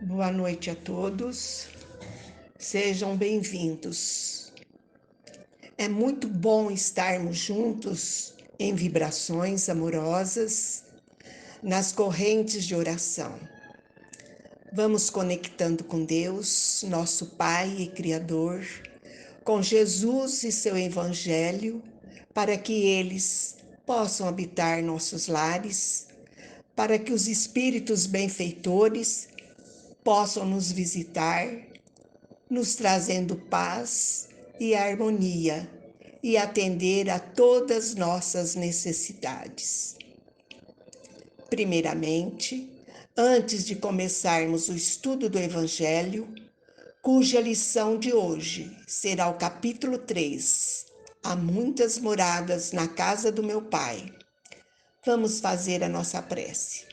Boa noite a todos, sejam bem-vindos. É muito bom estarmos juntos em vibrações amorosas, nas correntes de oração. Vamos conectando com Deus, nosso Pai e Criador, com Jesus e seu Evangelho, para que eles possam habitar nossos lares, para que os espíritos benfeitores possam nos visitar, nos trazendo paz e harmonia e atender a todas nossas necessidades. Primeiramente, antes de começarmos o estudo do Evangelho, cuja lição de hoje será o capítulo 3, Há muitas moradas na casa do meu Pai, vamos fazer a nossa prece.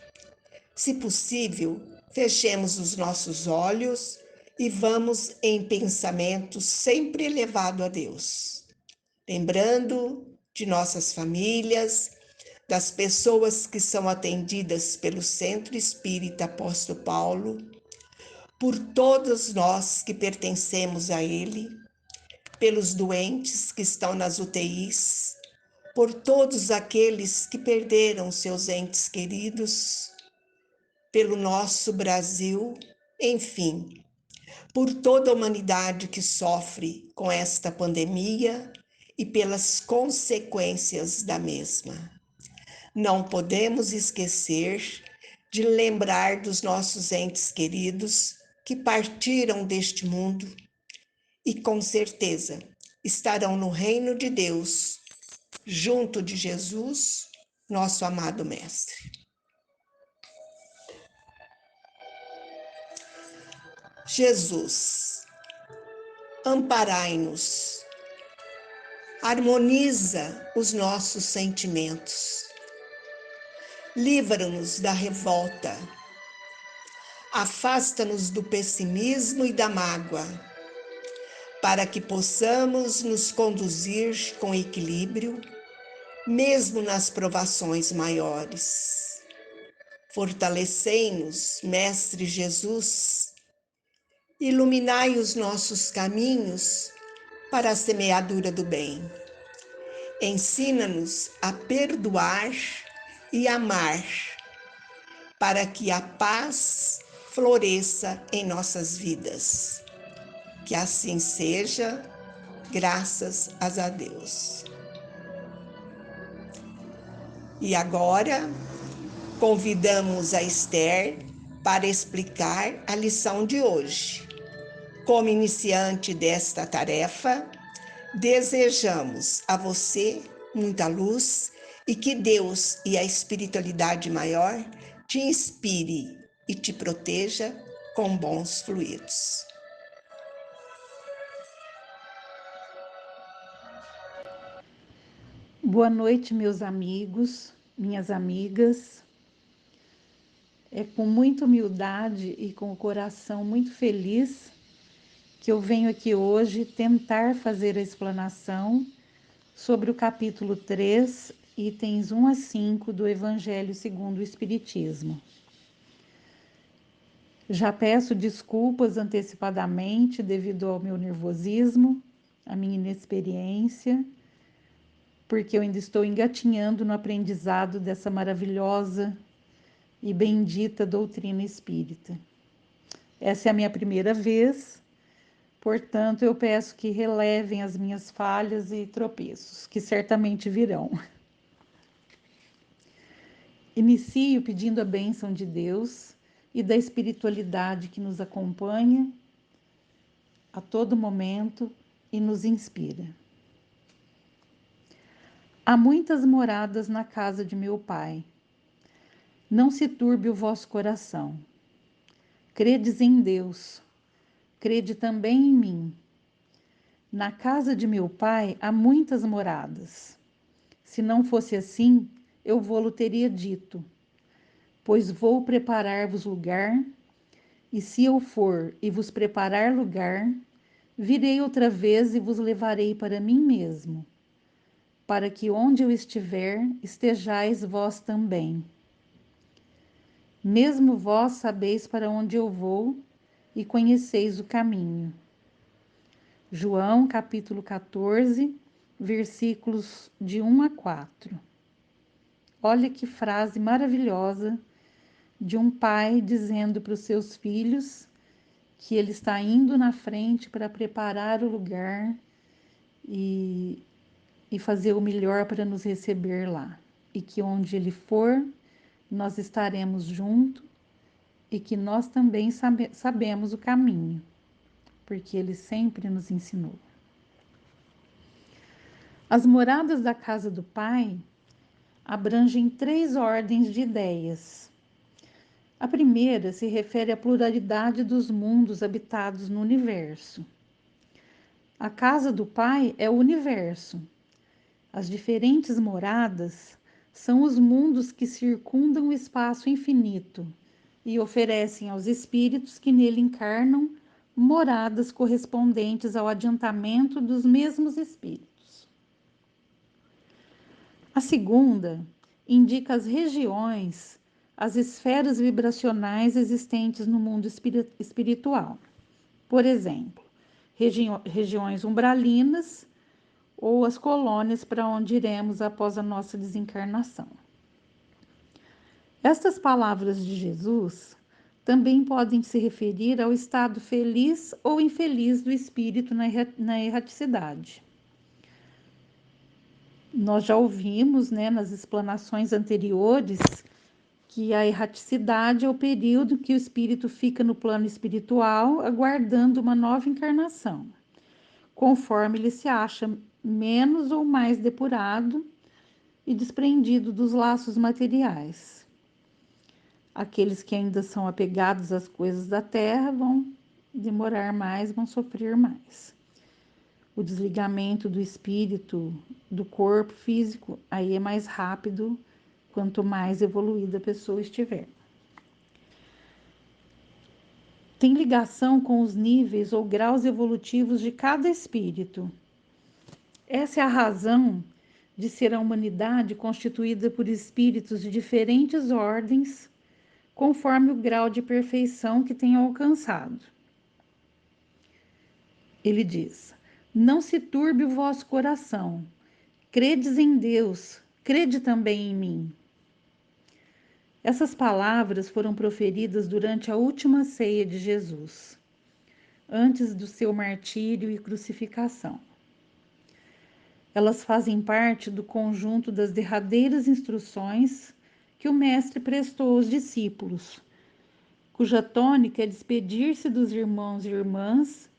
Se possível, fechemos os nossos olhos e vamos em pensamento sempre elevado a Deus, lembrando de nossas famílias, das pessoas que são atendidas pelo Centro Espírita Apóstolo Paulo, por todos nós que pertencemos a ele, pelos doentes que estão nas UTIs, por todos aqueles que perderam seus entes queridos, pelo nosso Brasil, enfim, por toda a humanidade que sofre com esta pandemia e pelas consequências da mesma. Não podemos esquecer de lembrar dos nossos entes queridos que partiram deste mundo e com certeza estarão no reino de Deus, junto de Jesus, nosso amado Mestre. Jesus, amparai-nos, harmoniza os nossos sentimentos, livra-nos da revolta, afasta-nos do pessimismo e da mágoa, para que possamos nos conduzir com equilíbrio, mesmo nas provações maiores. Fortalecei-nos, Mestre Jesus, iluminai os nossos caminhos para a semeadura do bem. Ensina-nos a perdoar e amar, para que a paz floresça em nossas vidas. Que assim seja, graças a Deus. E agora, convidamos a Esther para explicar a lição de hoje. Como iniciante desta tarefa, desejamos a você muita luz e que Deus e a espiritualidade maior te inspire e te proteja com bons fluidos. Boa noite, meus amigos, minhas amigas. É com muita humildade e com o coração muito feliz que eu venho aqui hoje tentar fazer a explanação sobre o capítulo 3, itens 1 a 5 do Evangelho segundo o Espiritismo. Já peço desculpas antecipadamente devido ao meu nervosismo, à minha inexperiência, porque eu ainda estou engatinhando no aprendizado dessa maravilhosa e bendita doutrina espírita. Essa é a minha primeira vez, portanto, eu peço que relevem as minhas falhas e tropeços, que certamente virão. Inicio pedindo a bênção de Deus e da espiritualidade que nos acompanha a todo momento e nos inspira. Há muitas moradas na casa de meu Pai. Não se turbe o vosso coração. Credes em Deus, crede também em mim. Na casa de meu Pai há muitas moradas. Se não fosse assim, eu vô-lo teria dito, pois vou preparar-vos lugar, e se eu for e vos preparar lugar, virei outra vez e vos levarei para mim mesmo, para que onde eu estiver, estejais vós também. Mesmo vós sabeis para onde eu vou e conheceis o caminho. João, capítulo 14, versículos de 1 a 4. Olha que frase maravilhosa de um pai dizendo para os seus filhos que ele está indo na frente para preparar o lugar e fazer o melhor para nos receber lá. E que onde ele for, nós estaremos juntos e que nós também sabemos o caminho, porque ele sempre nos ensinou. As moradas da casa do Pai abrangem 3 ordens de ideias. A primeira se refere à pluralidade dos mundos habitados no universo. A casa do Pai é o universo. As diferentes moradas são os mundos que circundam o espaço infinito e oferecem aos espíritos que nele encarnam moradas correspondentes ao adiantamento dos mesmos espíritos. A segunda indica as regiões, as esferas vibracionais existentes no mundo espiritual. Por exemplo, regiões umbralinas ou as colônias para onde iremos após a nossa desencarnação. Estas palavras de Jesus também podem se referir ao estado feliz ou infeliz do espírito na erraticidade. Nós já ouvimos, nas explanações anteriores, que a erraticidade é o período que o espírito fica no plano espiritual aguardando uma nova encarnação, conforme ele se acha menos ou mais depurado e desprendido dos laços materiais. Aqueles que ainda são apegados às coisas da terra vão demorar mais, vão sofrer mais. O desligamento do espírito do corpo físico aí é mais rápido quanto mais evoluída a pessoa estiver. Tem ligação com os níveis ou graus evolutivos de cada espírito. Essa é a razão de ser a humanidade constituída por espíritos de diferentes ordens, conforme o grau de perfeição que tenham alcançado. Ele diz: não se turbe o vosso coração, credes em Deus, crede também em mim. Essas palavras foram proferidas durante a última ceia de Jesus, antes do seu martírio e crucificação. Elas fazem parte do conjunto das derradeiras instruções que o Mestre prestou aos discípulos, cuja tônica é despedir-se dos irmãos e irmãs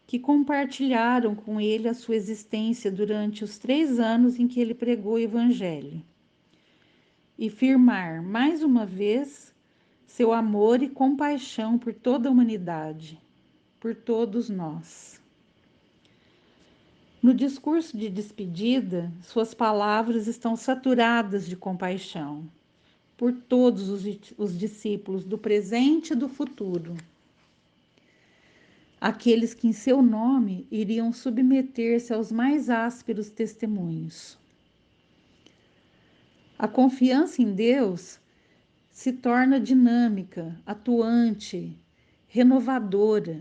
que compartilharam com ele a sua existência durante os 3 anos em que ele pregou o Evangelho, e firmar, mais uma vez, seu amor e compaixão por toda a humanidade, por todos nós. No discurso de despedida, suas palavras estão saturadas de compaixão por todos os discípulos do presente e do futuro, aqueles que em seu nome iriam submeter-se aos mais ásperos testemunhos. A confiança em Deus se torna dinâmica, atuante, renovadora,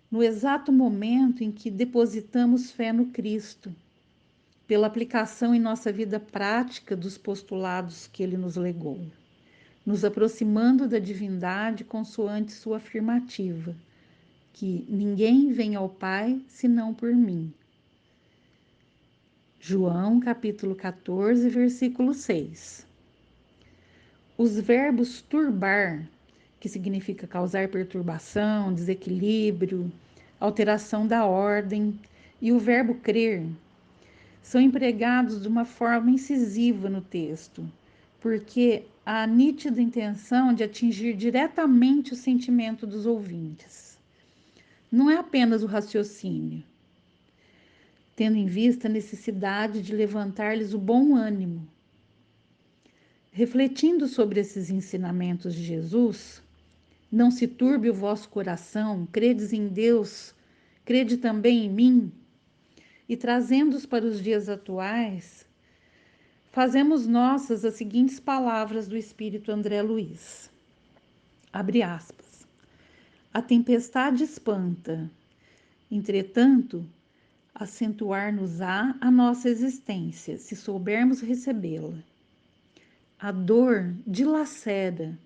no exato momento em que depositamos fé no Cristo, pela aplicação em nossa vida prática dos postulados que ele nos legou, nos aproximando da divindade consoante sua afirmativa, que ninguém vem ao Pai senão por mim. João, capítulo 14, versículo 6. Os verbos turbar, que significa causar perturbação, desequilíbrio, alteração da ordem, e o verbo crer, são empregados de uma forma incisiva no texto, porque há a nítida intenção de atingir diretamente o sentimento dos ouvintes. Não é apenas o raciocínio, tendo em vista a necessidade de levantar-lhes o bom ânimo. Refletindo sobre esses ensinamentos de Jesus, não se turbe o vosso coração, credes em Deus, crede também em mim, e trazendo-os para os dias atuais, fazemos nossas as seguintes palavras do Espírito André Luiz. Abre aspas. A tempestade espanta, entretanto, acentuar-nos-á a nossa existência, se soubermos recebê-la. A dor dilacera,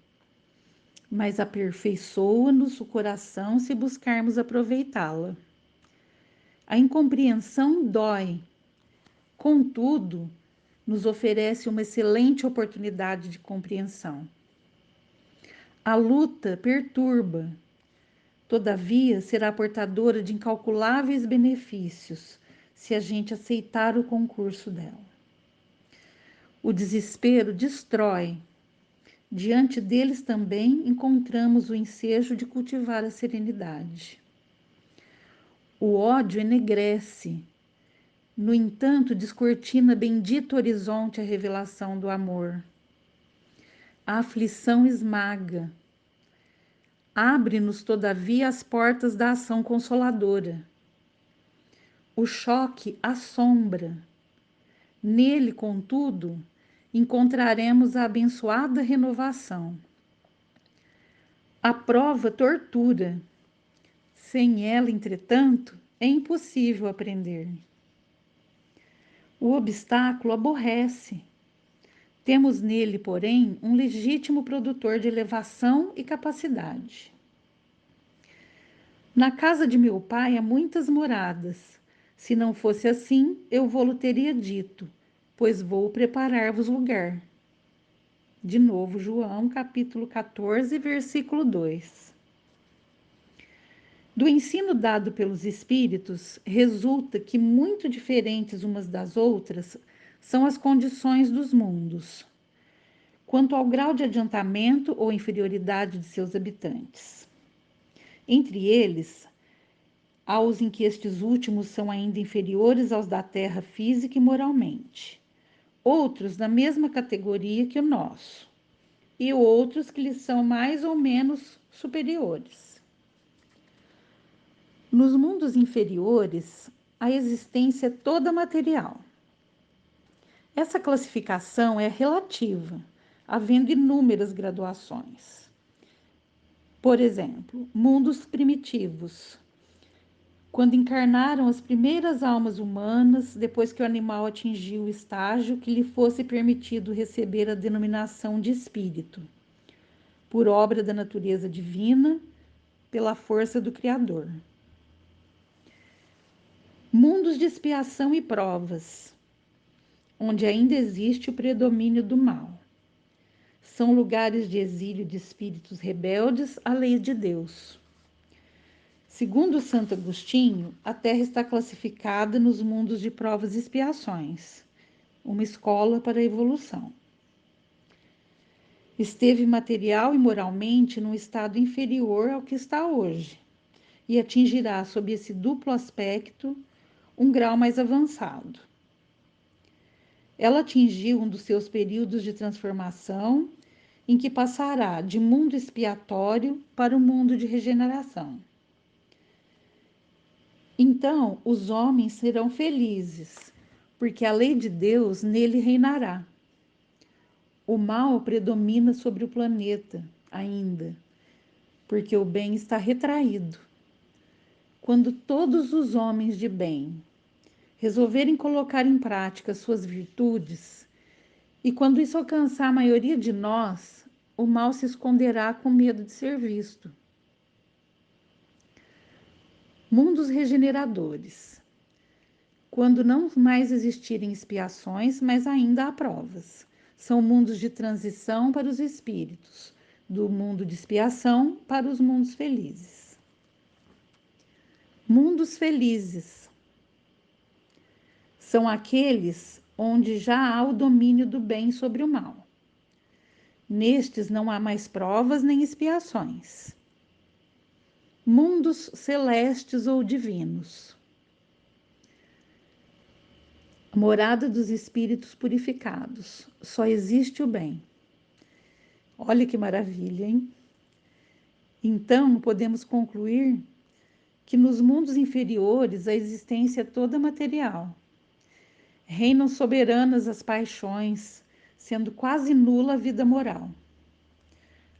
mas aperfeiçoa-nos o coração se buscarmos aproveitá-la. A incompreensão dói, contudo, nos oferece uma excelente oportunidade de compreensão. A luta perturba, todavia será portadora de incalculáveis benefícios se a gente aceitar o concurso dela. O desespero destrói. Diante deles também encontramos o ensejo de cultivar a serenidade. O ódio enegrece, no entanto, descortina bendito horizonte a revelação do amor. A aflição esmaga. Abre-nos, todavia, as portas da ação consoladora. O choque assombra. Nele, contudo, encontraremos a abençoada renovação. A prova tortura. Sem ela, entretanto, é impossível aprender. O obstáculo aborrece. Temos nele, porém, um legítimo produtor de elevação e capacidade. Na casa de meu pai há muitas moradas. Se não fosse assim, eu vô-lo teria dito, pois vou preparar-vos lugar. De novo, João, capítulo 14, versículo 2. Do ensino dado pelos espíritos, resulta que muito diferentes umas das outras são as condições dos mundos, quanto ao grau de adiantamento ou inferioridade de seus habitantes. Entre eles, há os em que estes últimos são ainda inferiores aos da terra física e moralmente, outros na mesma categoria que o nosso, e outros que lhes são mais ou menos superiores. Nos mundos inferiores, a existência é toda material. Essa classificação é relativa, havendo inúmeras graduações. Por exemplo, mundos primitivos. Quando encarnaram as primeiras almas humanas, depois que o animal atingiu o estágio que lhe fosse permitido receber a denominação de espírito, por obra da natureza divina, pela força do Criador. Mundos de expiação e provas, onde ainda existe o predomínio do mal. São lugares de exílio de espíritos rebeldes à lei de Deus. Segundo Santo Agostinho, a Terra está classificada nos mundos de provas e expiações, uma escola para a evolução. Esteve material e moralmente num estado inferior ao que está hoje, e atingirá, sob esse duplo aspecto, um grau mais avançado. Ela atingiu um dos seus períodos de transformação, em que passará de mundo expiatório para o mundo de regeneração. Então, os homens serão felizes, porque a lei de Deus nele reinará. O mal predomina sobre o planeta ainda, porque o bem está retraído. Quando todos os homens de bem resolverem colocar em prática suas virtudes, e quando isso alcançar a maioria de nós, o mal se esconderá com medo de ser visto. Mundos regeneradores. Quando não mais existirem expiações, mas ainda há provas. São mundos de transição para os espíritos, do mundo de expiação para os mundos felizes. Mundos felizes. São aqueles onde já há o domínio do bem sobre o mal. Nestes não há mais provas nem expiações. Mundos celestes ou divinos. A morada dos espíritos purificados. Só existe o bem. Olha que maravilha, hein? Então, podemos concluir que nos mundos inferiores a existência é toda material. Reinam soberanas as paixões, sendo quase nula a vida moral.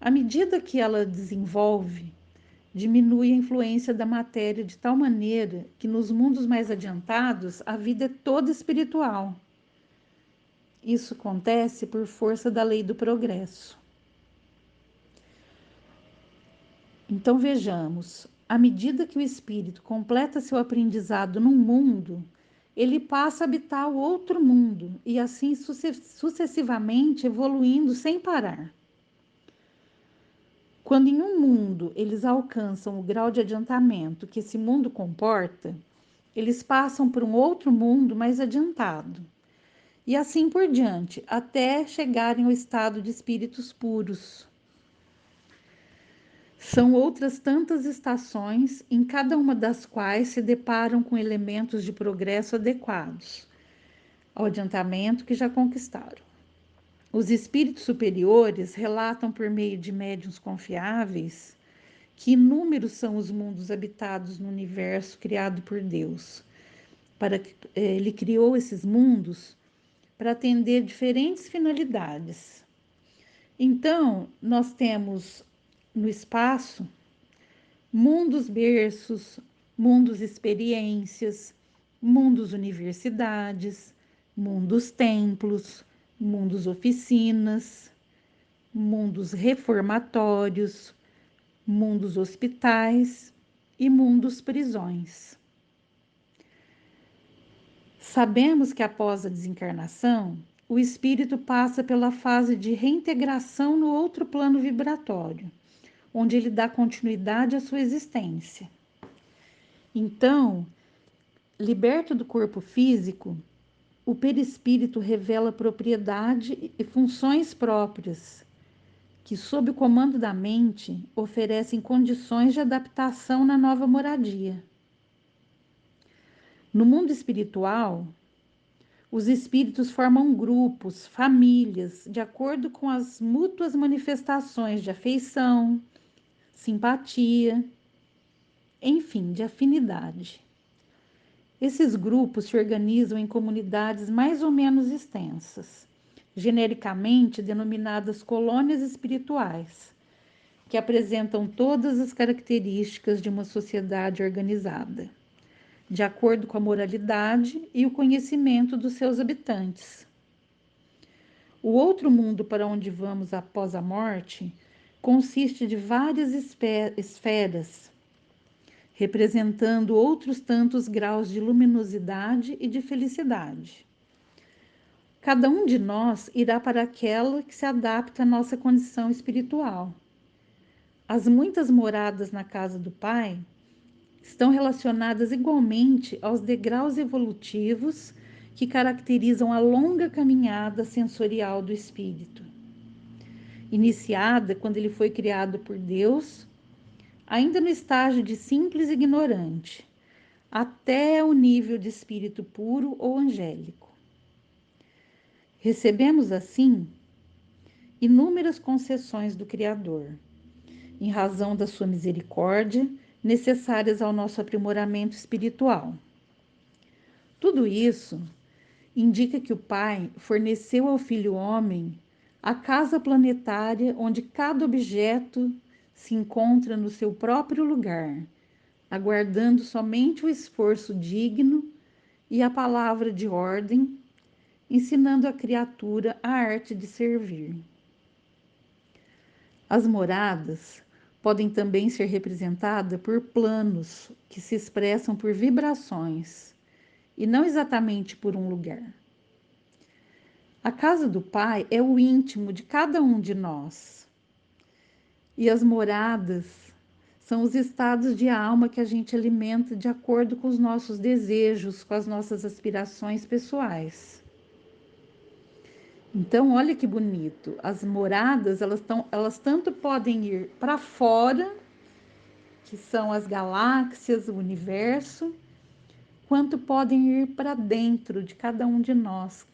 À medida que ela desenvolve, diminui a influência da matéria de tal maneira que nos mundos mais adiantados a vida é toda espiritual. Isso acontece por força da lei do progresso. Então vejamos, à medida que o espírito completa seu aprendizado num mundo, ele passa a habitar o outro mundo e assim sucessivamente evoluindo sem parar. Quando em um mundo eles alcançam o grau de adiantamento que esse mundo comporta, eles passam por um outro mundo mais adiantado. E assim por diante, até chegarem ao estado de espíritos puros. São outras tantas estações, em cada uma das quais se deparam com elementos de progresso adequados ao adiantamento que já conquistaram. Os espíritos superiores relatam por meio de médiuns confiáveis que inúmeros são os mundos habitados no universo criado por Deus. Ele criou esses mundos para atender diferentes finalidades. Então, nós temos no espaço mundos berços, mundos experiências, mundos universidades, mundos templos, mundos oficinas, mundos reformatórios, mundos hospitais e mundos prisões. Sabemos que após a desencarnação, o espírito passa pela fase de reintegração no outro plano vibratório, onde ele dá continuidade à sua existência. Então, liberto do corpo físico, o perispírito revela propriedade e funções próprias, que, sob o comando da mente, oferecem condições de adaptação na nova moradia. No mundo espiritual, os espíritos formam grupos, famílias, de acordo com as mútuas manifestações de afeição, simpatia, enfim, de afinidade. Esses grupos se organizam em comunidades mais ou menos extensas, genericamente denominadas colônias espirituais, que apresentam todas as características de uma sociedade organizada, de acordo com a moralidade e o conhecimento dos seus habitantes. O outro mundo para onde vamos após a morte consiste de várias esferas, representando outros tantos graus de luminosidade e de felicidade. Cada um de nós irá para aquela que se adapta à nossa condição espiritual. As muitas moradas na casa do Pai estão relacionadas igualmente aos degraus evolutivos que caracterizam a longa caminhada sensorial do espírito. Iniciada quando ele foi criado por Deus, ainda no estágio de simples ignorante, até o nível de espírito puro ou angélico. Recebemos, assim, inúmeras concessões do Criador, em razão da sua misericórdia, necessárias ao nosso aprimoramento espiritual. Tudo isso indica que o Pai forneceu ao Filho Homem a casa planetária onde cada objeto se encontra no seu próprio lugar, aguardando somente o esforço digno e a palavra de ordem, ensinando a criatura a arte de servir. As moradas podem também ser representadas por planos que se expressam por vibrações e não exatamente por um lugar. A casa do Pai é o íntimo de cada um de nós. E as moradas são os estados de alma que a gente alimenta de acordo com os nossos desejos, com as nossas aspirações pessoais. Então, olha que bonito. As moradas, elas tanto podem ir para fora, que são as galáxias, o universo, quanto podem ir para dentro de cada um de nós.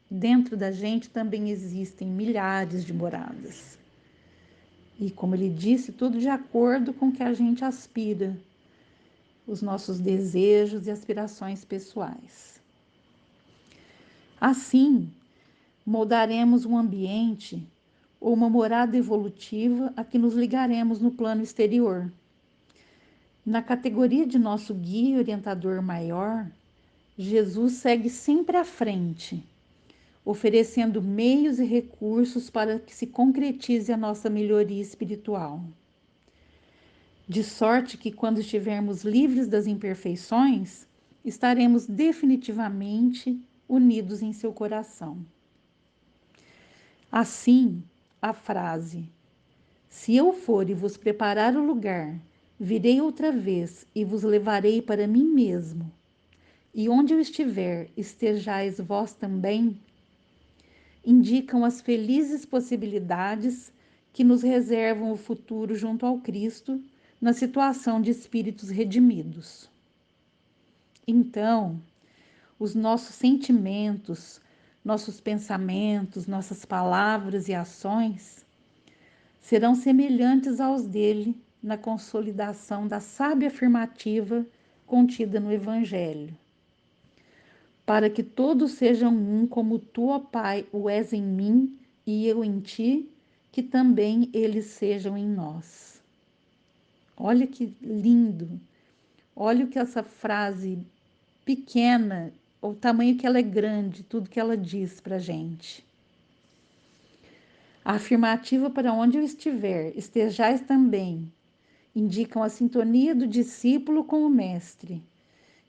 Dentro da gente também existem milhares de moradas. E como ele disse, tudo de acordo com o que a gente aspira, os nossos desejos e aspirações pessoais. Assim, moldaremos um ambiente ou uma morada evolutiva a que nos ligaremos no plano exterior. Na categoria de nosso guia e orientador maior, Jesus segue sempre à frente, oferecendo meios e recursos para que se concretize a nossa melhoria espiritual. De sorte que, quando estivermos livres das imperfeições, estaremos definitivamente unidos em seu coração. Assim, a frase: "Se eu for e vos preparar o lugar, virei outra vez e vos levarei para mim mesmo, e onde eu estiver, estejais vós também", indicam as felizes possibilidades que nos reservam o futuro junto ao Cristo na situação de espíritos redimidos. Então, os nossos sentimentos, nossos pensamentos, nossas palavras e ações serão semelhantes aos dele na consolidação da sábia afirmativa contida no Evangelho. Para que todos sejam um, como tu, ó Pai, o és em mim e eu em ti, que também eles sejam em nós. Olha que lindo! Olha o que essa frase pequena, o tamanho que ela é grande, tudo que ela diz para a gente. A afirmativa para onde eu estiver, estejais também, indicam a sintonia do discípulo com o mestre.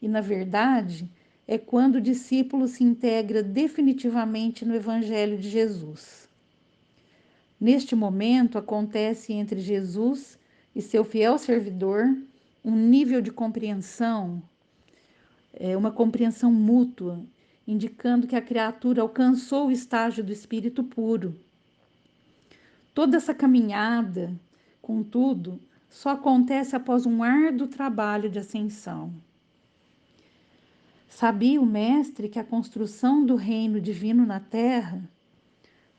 E, na verdade, é quando o discípulo se integra definitivamente no Evangelho de Jesus. Neste momento, acontece entre Jesus e seu fiel servidor um nível de compreensão, uma compreensão mútua, indicando que a criatura alcançou o estágio do espírito puro. Toda essa caminhada, contudo, só acontece após um árduo trabalho de ascensão. Sabia o mestre que a construção do reino divino na terra,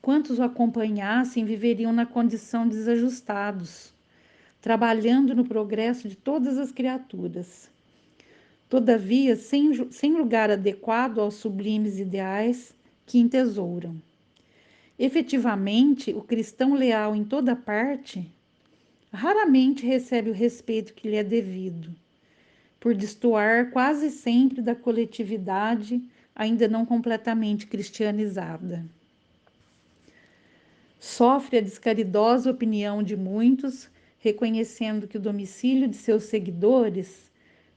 quantos o acompanhassem viveriam na condição desajustados, trabalhando no progresso de todas as criaturas. Todavia, sem lugar adequado aos sublimes ideais que entesouram. Efetivamente, o cristão leal em toda parte raramente recebe o respeito que lhe é devido, por destoar quase sempre da coletividade ainda não completamente cristianizada. Sofre a descaridosa opinião de muitos, reconhecendo que o domicílio de seus seguidores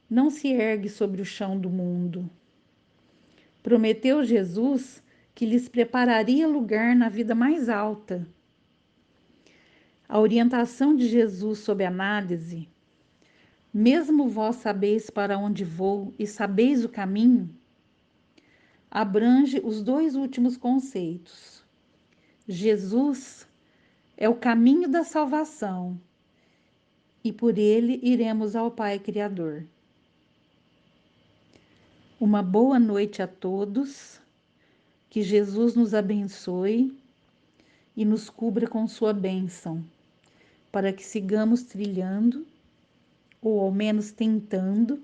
não se ergue sobre o chão do mundo. Prometeu Jesus que lhes prepararia lugar na vida mais alta. A orientação de Jesus sob análise, mesmo vós sabeis para onde vou e sabeis o caminho, abrange os dois últimos conceitos. Jesus é o caminho da salvação e por ele iremos ao Pai Criador. Uma boa noite a todos, que Jesus nos abençoe e nos cubra com sua bênção, para que sigamos trilhando, ou ao menos tentando,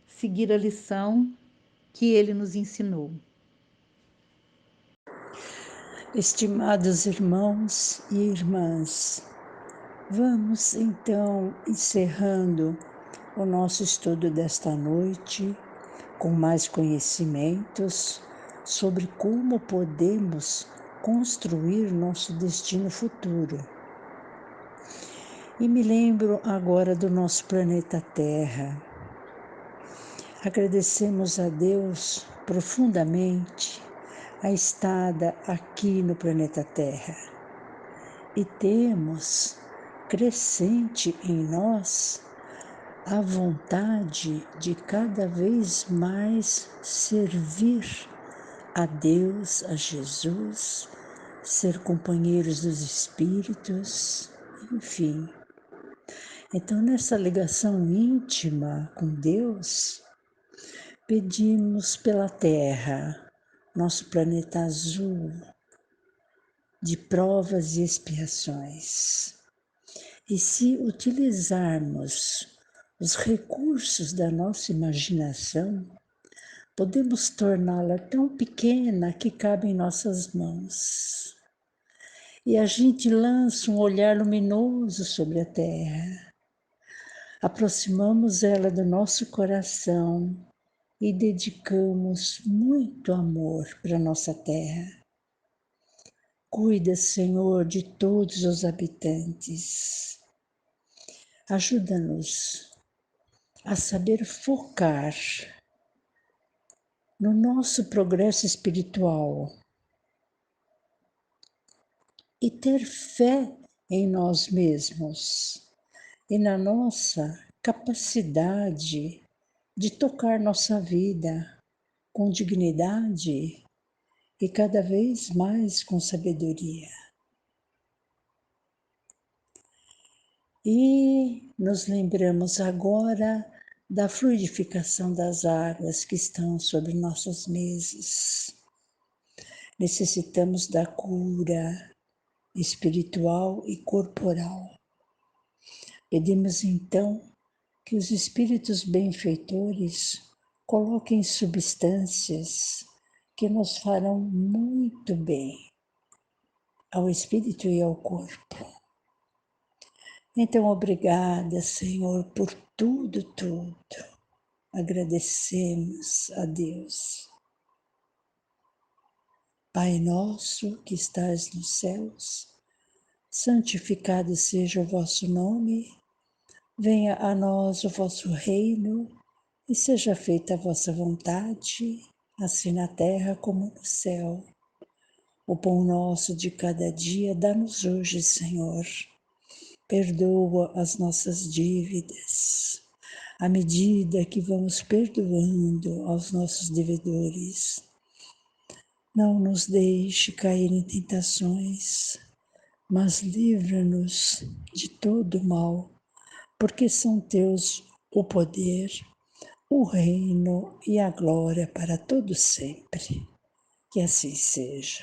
seguir a lição que ele nos ensinou. Estimados irmãos e irmãs, vamos então encerrando o nosso estudo desta noite com mais conhecimentos sobre como podemos construir nosso destino futuro. E me lembro agora do nosso planeta Terra. Agradecemos a Deus profundamente a estada aqui no planeta Terra e temos crescente em nós a vontade de cada vez mais servir a Deus, a Jesus, ser companheiros dos espíritos, enfim. Então, nessa ligação íntima com Deus, pedimos pela Terra, nosso planeta azul, de provas e expiações. E se utilizarmos os recursos da nossa imaginação, podemos torná-la tão pequena que cabe em nossas mãos. e a gente lança um olhar luminoso sobre a terra. Aproximamos ela do nosso coração e dedicamos muito amor para nossa terra. Cuida, Senhor, de todos os habitantes. Ajuda-nos a saber focar no nosso progresso espiritual e ter fé em nós mesmos e na nossa capacidade de tocar nossa vida com dignidade e cada vez mais com sabedoria. E nos lembramos agora da fluidificação das águas que estão sobre nossas mesas. Necessitamos da cura espiritual e corporal. Pedimos então que os espíritos benfeitores coloquem substâncias que nos farão muito bem ao espírito e ao corpo. Então, obrigada, Senhor, por tudo. Agradecemos a Deus. Pai nosso que estás nos céus, santificado seja o vosso nome, venha a nós o vosso reino e seja feita a vossa vontade, assim na terra como no céu. O pão nosso de cada dia dá-nos hoje, Senhor. Perdoa as nossas dívidas, à medida que vamos perdoando aos nossos devedores. Não nos deixe cair em tentações, mas livra-nos de todo mal, porque são teus o poder, o reino e a glória para todo sempre. Que assim seja.